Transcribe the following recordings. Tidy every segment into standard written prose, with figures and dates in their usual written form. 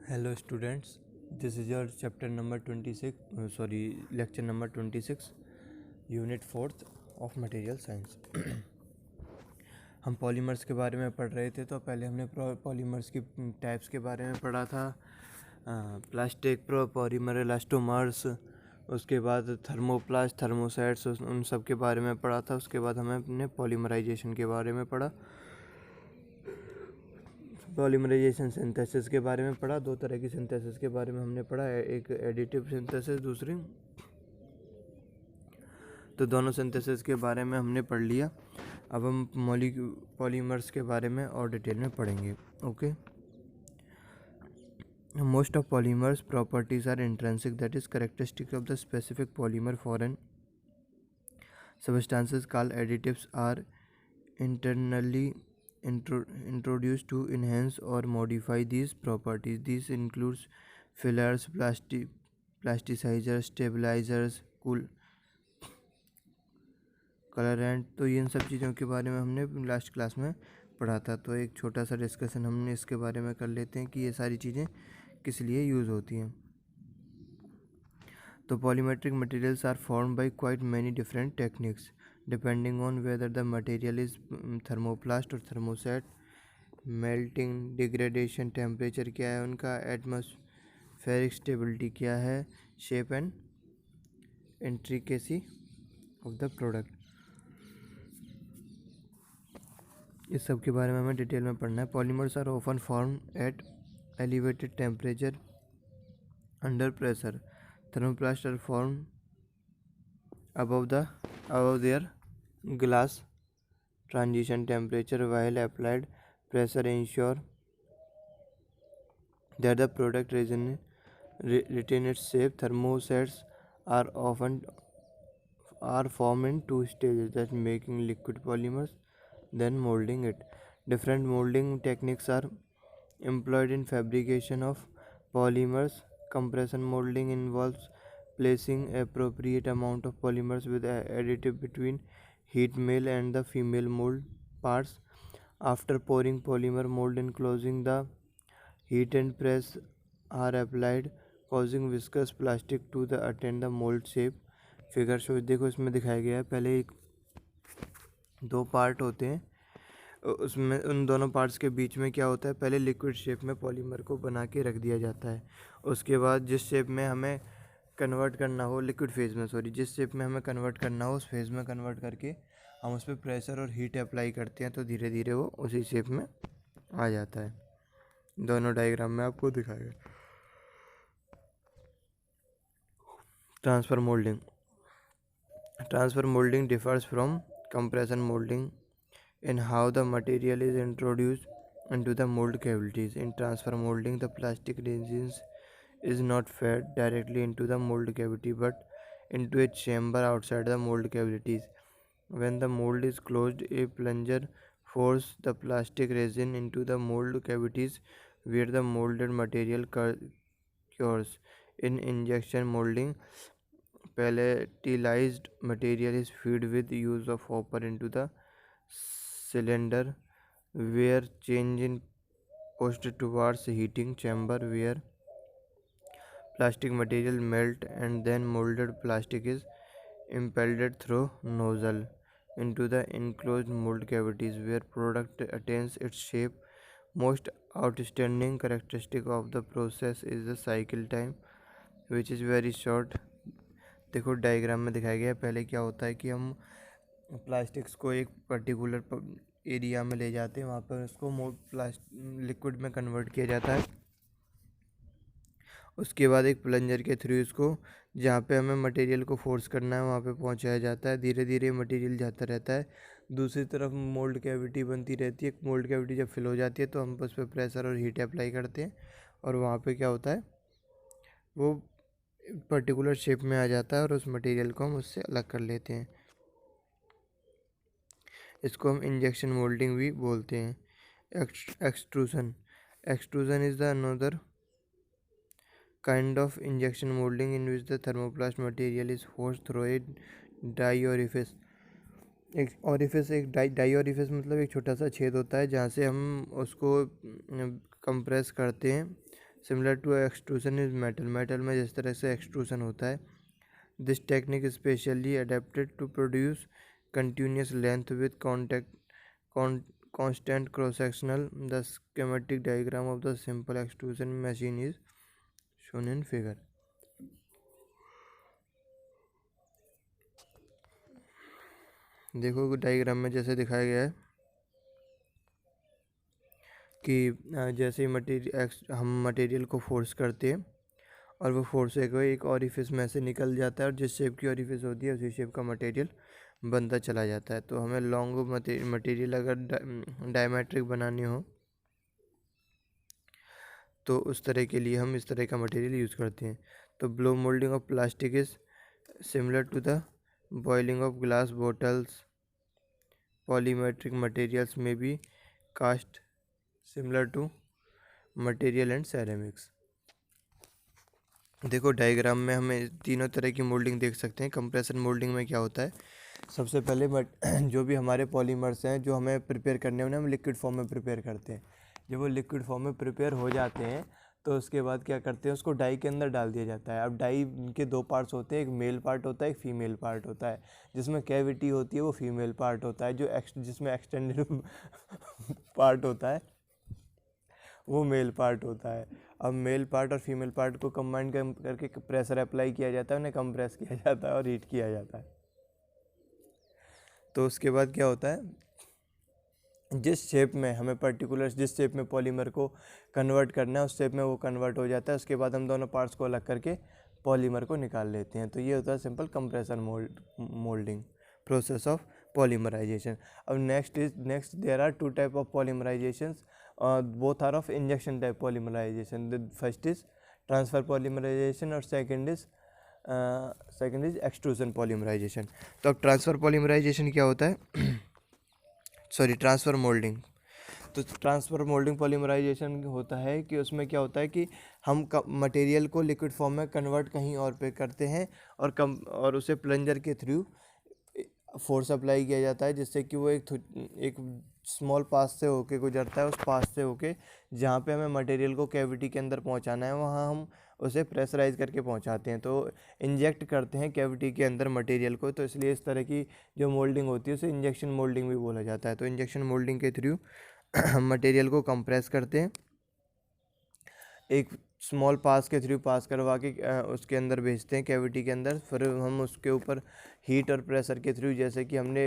Hello students, this is your chapter number 26, lecture number 26, unit 4th of material science. हम polymers के बारे में पढ़ रहे थे। तो पहले हमने पॉलीमर्स की टाइप्स के बारे में पढ़ा था, प्लास्टिक पॉलीमर, इलास्टोमर्स, उसके बाद थर्मोप्लास्ट, थर्मोसेट्स, उन सब के बारे में पढ़ा था। उसके बाद हमने पॉलीमराइजेशन के बारे में पढ़ा, पॉलीमराइजेशन सिंथेसिस के बारे में पढ़ा। दो तरह की सिंथेसिस के बारे में हमने पढ़ा, एक एडिटिव सिंथेसिस, दूसरी। तो दोनों सिंथेसिस के बारे में हमने पढ़ लिया। अब हम पॉलीमर्स के बारे में और डिटेल में पढ़ेंगे। Okay, most of polymers properties are intrinsic, that is characteristic of the specific polymer for an substances called additives are internally introduced to enhance or modify these properties. These includes fillers, plasticizers, stabilizers, colourant. तो इन सब चीज़ों के बारे में हमने last class में पढ़ा था। तो एक छोटा सा डिस्कशन हमने इसके बारे में कर लेते हैं कि ये सारी चीज़ें किस लिए यूज़ होती हैं। तो polymetric materials are formed by quite many different techniques depending on whether the material is thermoplast or thermoset, melting, degradation, temperature क्या है उनका, atmospheric stability क्या है, shape and intricacy of the product। इस सब के बारे में हमें डिटेल में पढ़ना है। Polymers are often formed at elevated temperature under pressure. Thermoplasts are formed above their glass transition temperature, while applied pressure ensure that the product retain its shape. Thermosets are formed in two stages, that making liquid polymers, then molding it. Different molding techniques are employed in fabrication of polymers. Compression molding involves placing appropriate amount of polymers with additive between heat male and the female mold parts. After pouring polymer mold and closing the heat and press are applied, causing viscous plastic to attain the mold shape. Figure show देखो इसमें दिखाया गया है। पहले एक दो part होते हैं, उसमें उन दोनों पार्ट्स के बीच में क्या होता है, पहले लिक्विड शेप में पॉलीमर को बना के रख दिया जाता है। उसके बाद जिस शेप में हमें कन्वर्ट करना हो, लिक्विड फेज में जिस शेप में हमें कन्वर्ट करना हो उस फेज में कन्वर्ट करके हम उस पर प्रेशर और हीट अप्लाई करते हैं, तो धीरे धीरे वो उसी शेप में आ जाता है। दोनों डायग्राम में आपको दिखाएगा। Transfer moulding differs from compression molding in how the material is introduced into the mold cavities. In transfer molding, the plastic resins is not fed directly into the mold cavity but into a chamber outside the mold cavities. When the mold is closed, a plunger forces the plastic resin into the mold cavities where the molded material cures. In injection molding, pelletized material is fed with use of hopper into the cylinder, where change in pushed towards heating chamber where plastic material melt, and then molded plastic is impelled through nozzle into the enclosed mold cavities where product attains its shape. Most outstanding characteristic of the process is the cycle time, which is very short. देखो diagram में दिखाया गया है। पहले क्या होता है कि हम प्लास्टिक्स को एक पर्टिकुलर एरिया में ले जाते हैं, वहाँ पर उसको लिक्विड में कन्वर्ट किया जाता है। उसके बाद एक प्लंजर के थ्रू इसको जहाँ पे हमें मटेरियल को फोर्स करना है वहाँ पे पहुँचाया जाता है। धीरे धीरे मटेरियल जाता रहता है। दूसरी तरफ मोल्ड कैविटी बनती रहती है। मोल्ड कैविटी जब फिल हो जाती है तो हम उस पर प्रेशर और हीट अप्लाई करते हैं, और वहाँ पे क्या होता है, वो पर्टिकुलर शेप में आ जाता है और उस मटेरियल को हम उससे अलग कर लेते हैं। इसको हम इंजेक्शन मोल्डिंग भी बोलते हैं। Extrusion is the another kind of injection molding in which the thermoplast material is forced through a die orifice. एक डाई ऑरिफिस मतलब एक छोटा सा छेद होता है जहाँ से हम उसको कंप्रेस करते हैं similar to extrusion is metal, metal में जिस तरह से एक्सट्रूसन होता है। This technique specially adapted to produce continuous length with constant cross sectional. The schematic diagram of the simple extrusion machine is shown in figure. देखो diagram में जैसे दिखाया गया है कि जैसे ही हम मटेरियल को फोर्स करते हैं और वो फोर्स एक ऑरिफिस में से निकल जाता है और जिस शेप की ऑरिफिस होती है उसी शेप का मटेरियल बनता चला जाता है। तो हमें लॉन्ग मटेरियल अगर डायमेट्रिक बनानी हो तो उस तरह के लिए हम इस तरह का मटेरियल यूज़ करते हैं। तो blow moulding of plastic is similar to the boiling of glass bottles. Polymetric materials में be cast similar to material and ceramics. देखो डायग्राम में हमें तीनों तरह की मोल्डिंग देख सकते हैं। कंप्रेशन मोल्डिंग में क्या होता है, सबसे पहले जो भी हमारे पॉलीमर्स हैं जो हमें प्रिपेयर करने हैं उन्हें हम लिक्विड फॉर्म में प्रिपेयर करते हैं। जब वो लिक्विड फॉर्म में प्रिपेयर हो जाते हैं तो उसके बाद क्या करते हैं, उसको डाई के अंदर डाल दिया जाता है। अब डाई के दो पार्ट्स होते हैं, एक मेल पार्ट होता है, एक फीमेल पार्ट होता है। जिसमें कैविटी होती है वो फीमेल पार्ट होता है, जिसमें एक्सटेंडेड पार्ट होता है वो मेल पार्ट होता है। अब मेल पार्ट और फीमेल पार्ट को कंबाइन करके प्रेशर अप्लाई किया जाता है, उन्हें कंप्रेस किया जाता है और हीट किया जाता है। तो उसके बाद क्या होता है, जिस शेप में हमें जिस शेप में पॉलीमर को कन्वर्ट करना है उस शेप में वो कन्वर्ट हो जाता है। उसके बाद हम दोनों पार्ट्स को अलग करके पॉलीमर को निकाल लेते हैं। तो ये होता है simple compression moulding process of polymerisation. अब next there are two type of polymerisation, both are of injection type polymerisation. First is transfer polymerisation और सेकंड इज एक्सट्रूजन पॉलीमराइजेशन। तो अब ट्रांसफर पॉलीमराइजेशन क्या होता है ट्रांसफर मोल्डिंग। तो transfer moulding polymerisation होता है कि उसमें क्या होता है कि हम मटेरियल को लिक्विड फॉर्म में कन्वर्ट कहीं और पे करते हैं और उसे प्लंजर के थ्रू फोर्स अप्लाई किया जाता है, जिससे कि वो एक स्मॉल पास से होके गुजरता है। उस पास से होके जहाँ पे हमें मटेरियल को कैविटी के अंदर पहुँचाना है वहाँ हम उसे प्रेशराइज करके पहुँचाते हैं। तो इंजेक्ट करते हैं कैविटी के अंदर मटेरियल को, तो इसलिए इस तरह की जो मोल्डिंग होती है उसे इंजेक्शन मोल्डिंग भी बोला जाता है। तो इंजेक्शन मोल्डिंग के थ्रू हम मटेरियल को कंप्रेस करते हैं, एक स्मॉल पास के थ्रू पास करवा के उसके अंदर भेजते हैं कैविटी के अंदर। फिर हम उसके ऊपर हीट और प्रेशर के थ्रू, जैसे कि हमने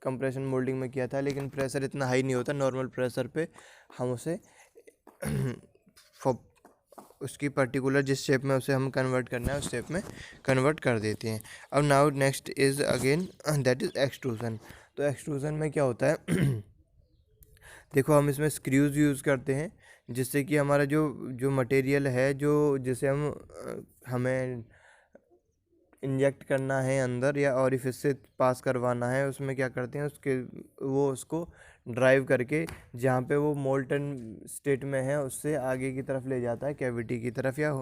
कंप्रेशन मोल्डिंग में किया था, लेकिन प्रेशर इतना हाई नहीं होता, नॉर्मल प्रेशर पे हम उसे उसकी पर्टिकुलर जिस शेप में उसे हम कन्वर्ट करना है उस शेप में कन्वर्ट कर देते हैं। अब now next is again that is extrusion. तो एक्सट्रूजन में क्या होता है देखो हम इसमें स्क्रूज़ यूज़ करते हैं, जिससे कि हमारा जो मटेरियल है जिसे हमें इंजेक्ट करना है अंदर या ऑरिफिस से पास करवाना है, उसमें क्या करते हैं उसको ड्राइव करके जहाँ पे वो मोल्टन स्टेट में है उससे आगे की तरफ ले जाता है कैविटी की तरफ या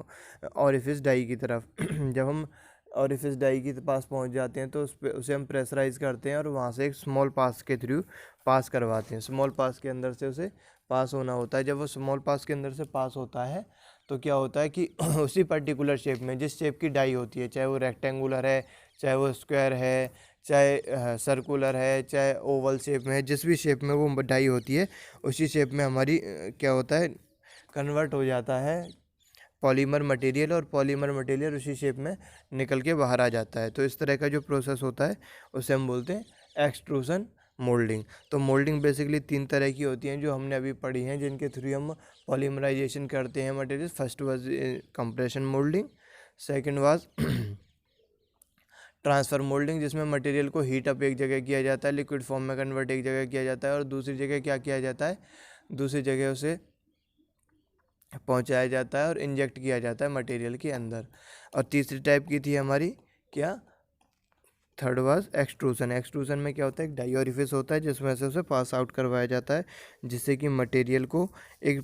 ऑरिफिस डाई की तरफ। जब हम ऑरिफिस डाई के पास पहुँच जाते हैं तो उसे हम प्रेशराइज करते हैं और वहाँ से एक स्मॉल पास के थ्रू पास करवाते हैं। स्मॉल पास के अंदर से उसे पास होना होता है। जब वो स्मॉल पास के अंदर से पास होता है तो क्या होता है कि उसी पर्टिकुलर शेप में जिस शेप की डाई होती है, चाहे वो रेक्टेंगुलर है, चाहे वो स्क्वायर है, चाहे सर्कुलर है, चाहे ओवल शेप में है, जिस भी शेप में वो डाई होती है उसी शेप में हमारी क्या होता है कन्वर्ट हो जाता है पॉलीमर मटेरियल, और पॉलीमर मटेरियल उसी शेप में निकल के बाहर आ जाता है। तो इस तरह का जो प्रोसेस होता है उसे हम बोलते हैं एक्सट्रूजन मोल्डिंग। तो मोल्डिंग बेसिकली तीन तरह की होती हैं जो हमने अभी पढ़ी हैं, जिनके थ्रू हम पॉलीमराइजेशन करते हैं material. First was compression moulding, second was transfer moulding, जिसमें मटेरियल को हीट अप एक जगह किया जाता है, लिक्विड फॉर्म में कन्वर्ट एक जगह किया जाता है, और दूसरी जगह क्या किया जाता है, दूसरी जगह उसे पहुंचाया जाता है और इंजेक्ट किया जाता है मटेरियल के अंदर। और तीसरी टाइप की थी हमारी क्या, थर्ड वाज एक्सट्रूजन। एक्सट्रूजन में क्या होता है, एक डाई ऑरिफिस होता है जिसमें से उसे पास आउट करवाया जाता है, जिससे कि मटेरियल को एक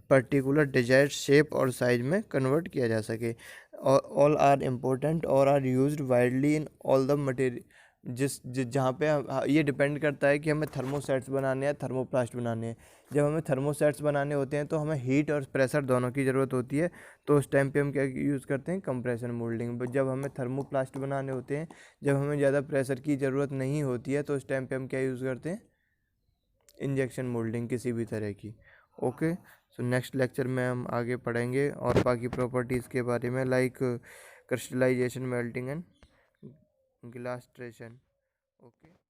पर्टिकुलर डिजायर्ड शेप और साइज में कन्वर्ट किया जा सके। ऑल आर इम्पोर्टेंट और are used widely in all the material. जहाँ पे ये डिपेंड करता है कि हमें थर्मोसेट्स बनाने हैं, थर्मोप्लास्ट बनाने हैं। जब हमें थर्मोसेट्स बनाने होते हैं तो हमें हीट और प्रेशर दोनों की ज़रूरत होती है, तो उस टाइम पे हम क्या यूज़ करते हैं, कंप्रेशन मोल्डिंग। जब हमें थर्मोप्लास्ट बनाने होते हैं, जब हमें ज़्यादा प्रेशर की ज़रूरत नहीं होती है, तो उस टाइम पे हम क्या यूज़ करते हैं, इंजेक्शन मोल्डिंग किसी भी तरह की। ओके, सो नेक्स्ट लेक्चर में हम आगे पढ़ेंगे और बाकी प्रॉपर्टीज़ के बारे में, like crystallisation, melting and glass transition. Okay.